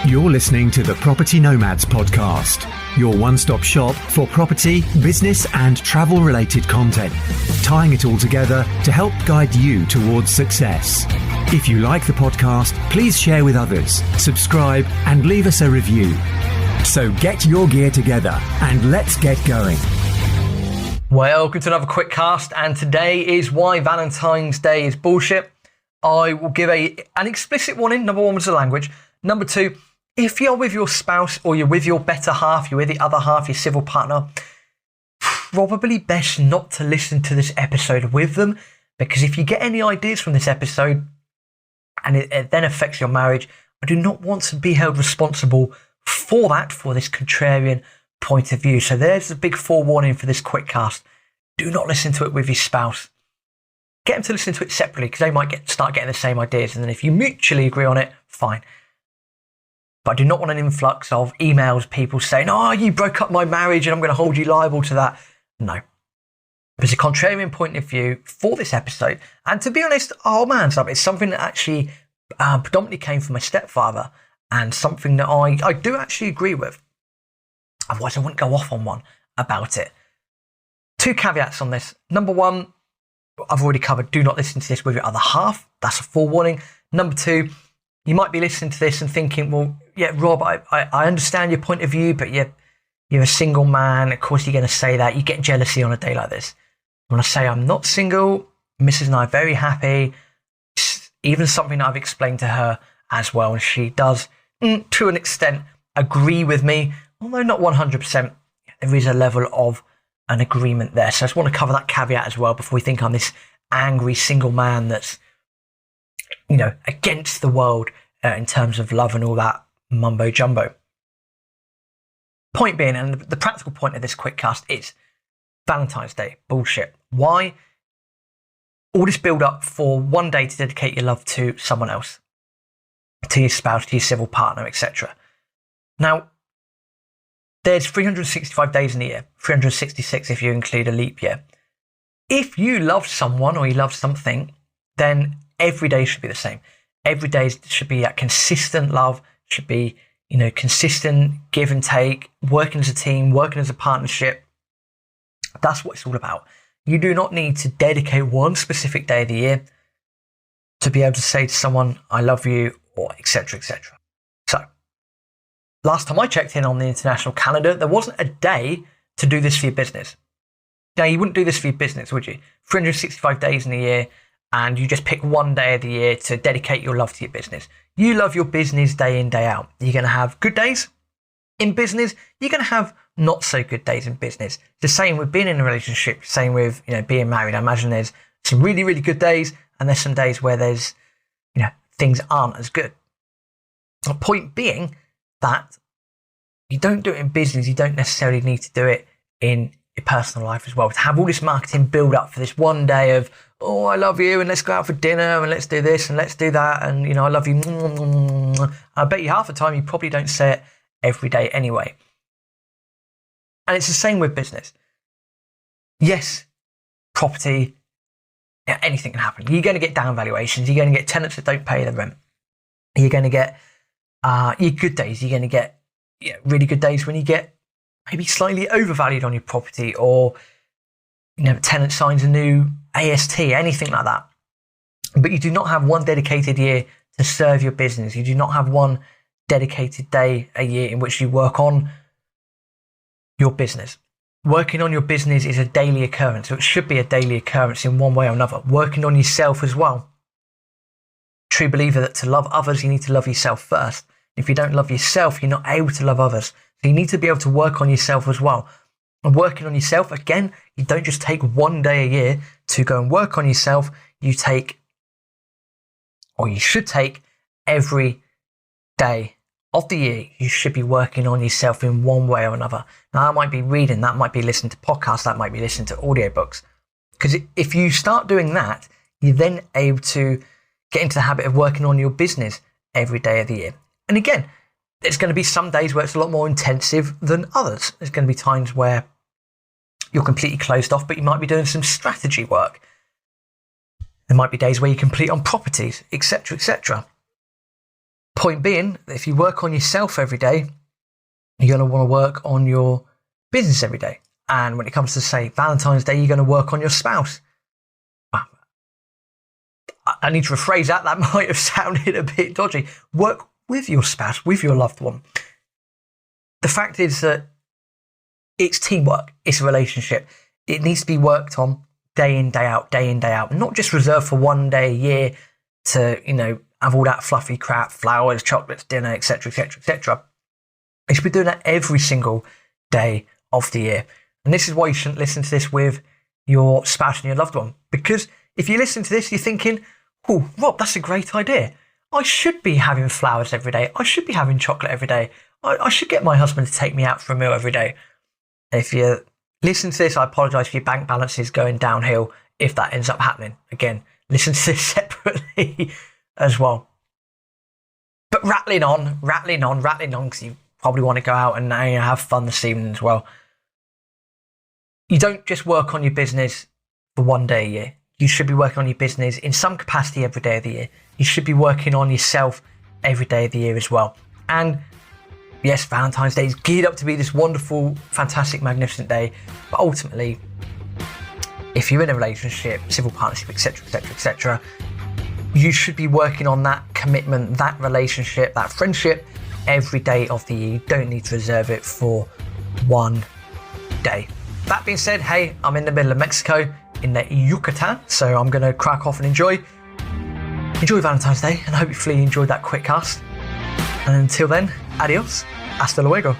You're listening to the Property Nomads podcast, your one-stop shop for property, business and travel-related content, tying it all together to help guide you towards success. If you like the podcast, please share with others, subscribe and leave us a review. So get your gear together and let's get going. Welcome to another quick cast, and today is why Valentine's Day is bullshit. I will give an explicit warning. Number one was the language. Number two, if you're with your spouse or you're with your better half, you're with the other half, your civil partner, probably best not to listen to this episode with them, because if you get any ideas from this episode and it then affects your marriage, I do not want to be held responsible for that, for this contrarian point of view. So there's a big forewarning for this quick cast. Do not listen to it with your spouse. Get them to listen to it separately, because they might start getting the same ideas, and then if you mutually agree on it, fine. But I do not want an influx of emails, people saying, oh, you broke up my marriage and I'm going to hold you liable to that. No. There's a contrarian point of view for this episode. And to be honest, oh man, it's something that actually predominantly came from my stepfather, and something that I do actually agree with. Otherwise, I wouldn't go off on one about it. Two caveats on this. Number one, I've already covered, do not listen to this with your other half. That's a forewarning. Number two, you might be listening to this and thinking, well, yeah, Rob, I understand your point of view, but you're a single man. Of course, you're going to say that. You get jealousy on a day like this. When I say I'm not single, Mrs. and I are very happy. It's even something that I've explained to her as well. And she does, to an extent, agree with me, although not 100%. There is a level of an agreement there. So I just want to cover that caveat as well before we think I'm this angry single man that's, against the world in terms of love and all that mumbo jumbo. Point being, and the practical point of this quick cast is Valentine's Day, bullshit. Why? All this build up for one day to dedicate your love to someone else, to your spouse, to your civil partner, etc. Now, there's 365 days in a year, 366 if you include a leap year. If you love someone or you love something, then every day should be the same. Every day should be that consistent love, should be, consistent give and take, working as a team, working as a partnership. That's what it's all about. You do not need to dedicate one specific day of the year to be able to say to someone, I love you, or etc., etc. So, last time I checked in on the international calendar, there wasn't a day to do this for your business. Now, you wouldn't do this for your business, would you? 365 days in a year, and you just pick one day of the year to dedicate your love to your business. You love your business day in, day out. You're going to have good days in business. You're going to have not so good days in business. The same with being in a relationship, same with, being married. I imagine there's some really, really good days, and there's some days where there's, things aren't as good. The point being that you don't do it in business. You don't necessarily need to do it in your personal life as well. To have all this marketing build up for this one day of, oh, I love you, and let's go out for dinner, and let's do this, and let's do that, and, I love you. I bet you half the time you probably don't say it every day anyway. And it's the same with business. Yes, property, anything can happen. You're going to get down valuations. You're going to get tenants that don't pay the rent. You're going to get your good days. You're going to get really good days when you get maybe slightly overvalued on your property, or tenant signs a new AST, anything like that. But you do not have one dedicated year to serve your business. You do not have one dedicated day a year in which you work on your business. Working on your business is a daily occurrence, so it should be a daily occurrence in one way or another. Working on yourself as well. True believer that to love others, you need to love yourself first. If you don't love yourself, you're not able to love others. So you need to be able to work on yourself as well. And working on yourself, again, you don't just take one day a year to go and work on yourself. You should take every day of the year. You should be working on yourself in one way or another. Now, that might be reading, that might be listening to podcasts, that might be listening to audiobooks. Because if you start doing that, you're then able to get into the habit of working on your business every day of the year. And again, there's going to be some days where it's a lot more intensive than others. There's going to be times where you're completely closed off, but you might be doing some strategy work. There might be days where you complete on properties, etc., etc. Point being, if you work on yourself every day, you're going to want to work on your business every day. And when it comes to, say, Valentine's Day, you're going to work on your spouse. I need to rephrase that. That might have sounded a bit dodgy. Work with your spouse, with your loved one. The fact is that it's teamwork. It's a relationship. It needs to be worked on day in, day out, day in, day out. Not just reserved for one day a year to, have all that fluffy crap, flowers, chocolates, dinner, etc., etc., etc. You should be doing that every single day of the year. And this is why you shouldn't listen to this with your spouse and your loved one. Because if you listen to this, you're thinking, oh, Rob, that's a great idea. I should be having flowers every day. I should be having chocolate every day. I should get my husband to take me out for a meal every day. If you listen to this, I apologise for your bank balances going downhill if that ends up happening. Again, listen to this separately as well. But rattling on, because you probably want to go out and have fun this evening as well. You don't just work on your business for one day a year. You should be working on your business in some capacity every day of the year. You should be working on yourself every day of the year as well. And yes, Valentine's Day is geared up to be this wonderful, fantastic, magnificent day. But ultimately, if you're in a relationship, civil partnership, etc., etc., etc., you should be working on that commitment, that relationship, that friendship every day of the year. You don't need to reserve it for one day. That being said, hey, I'm in the middle of Mexico, in the Yucatan, so I'm going to crack off and enjoy Valentine's Day, and hopefully you enjoyed that quick cast. And until then, adios, hasta luego.